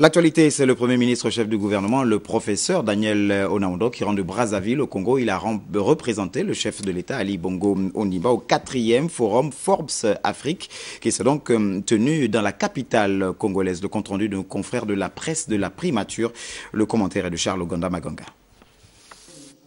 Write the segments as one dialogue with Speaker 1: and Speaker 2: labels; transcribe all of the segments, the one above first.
Speaker 1: L'actualité, c'est le Premier ministre chef du gouvernement, le professeur Daniel Onaondo, qui rentre de Brazzaville au Congo. Il a représenté le chef de l'État, Ali Bongo Ondimba, au 4e forum Forbes Afrique, qui s'est donc tenu dans la capitale congolaise. Le compte-rendu d'un confrère de la presse de la primature. Le commentaire est de Charles Ogonda Maganga.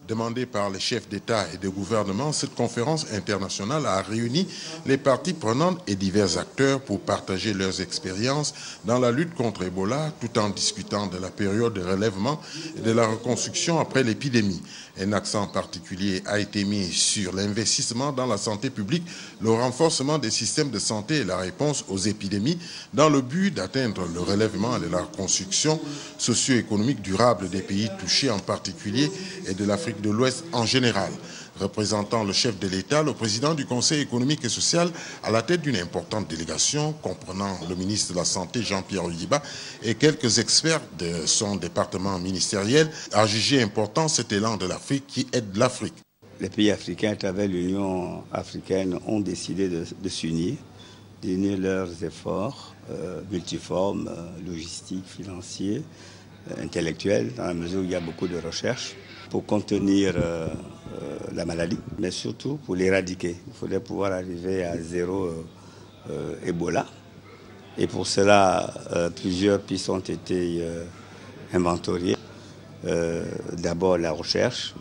Speaker 2: Demandée par les chefs d'État et de gouvernement, cette conférence internationale a réuni les parties prenantes et divers acteurs pour partager leurs expériences dans la lutte contre Ebola, tout en discutant de la période de relèvement et de la reconstruction après l'épidémie. Un accent particulier a été mis sur l'investissement dans la santé publique, le renforcement des systèmes de santé et la réponse aux épidémies dans le but d'atteindre le relèvement et la reconstruction socio-économique durable des pays touchés en particulier et de l'Afrique de l'Ouest en général. Représentant le chef de l'État, le président du Conseil économique et social, à la tête d'une importante délégation comprenant le ministre de la Santé, Jean-Pierre Uyiba, et quelques experts de son département ministériel, a jugé important cet élan de l'Afrique qui aide l'Afrique.
Speaker 3: Les pays africains, à travers l'Union africaine, ont décidé de s'unir, d'unir leurs efforts multiformes, logistiques, financiers, intellectuels, dans la mesure où il y a beaucoup de recherches, pour contenir la maladie, mais surtout pour l'éradiquer. Il faudrait pouvoir arriver à zéro Ebola. Et pour cela, plusieurs pistes ont été inventoriées. D'abord la recherche,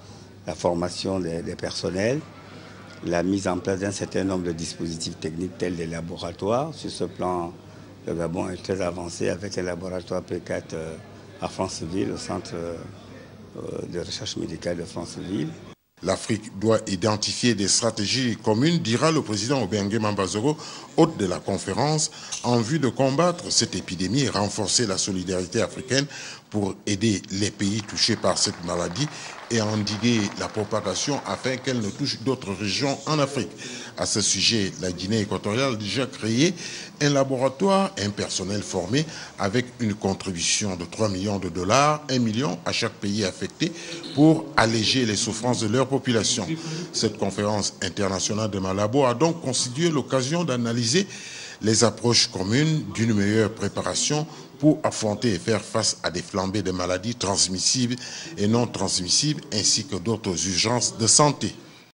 Speaker 3: la formation des personnels, la mise en place d'un certain nombre de dispositifs techniques tels les laboratoires. Sur ce plan, le Gabon est très avancé avec le laboratoire P4 à Franceville, au centre de recherche médicale de Franceville.
Speaker 2: L'Afrique doit identifier des stratégies communes, dira le président Obengue Mambazoro, hôte de la conférence, en vue de combattre cette épidémie et renforcer la solidarité africaine pour aider les pays touchés par cette maladie et endiguer la propagation afin qu'elle ne touche d'autres régions en Afrique. À ce sujet, la Guinée équatoriale a déjà créé un laboratoire, un personnel formé avec une contribution de 3 millions de dollars, 1 million à chaque pays affecté pour alléger les souffrances de leur population. Cette conférence internationale de Malabo a donc constitué l'occasion d'analyser les approches communes d'une meilleure préparation pour affronter et faire face à des flambées de maladies transmissibles et non transmissibles ainsi que d'autres urgences de santé.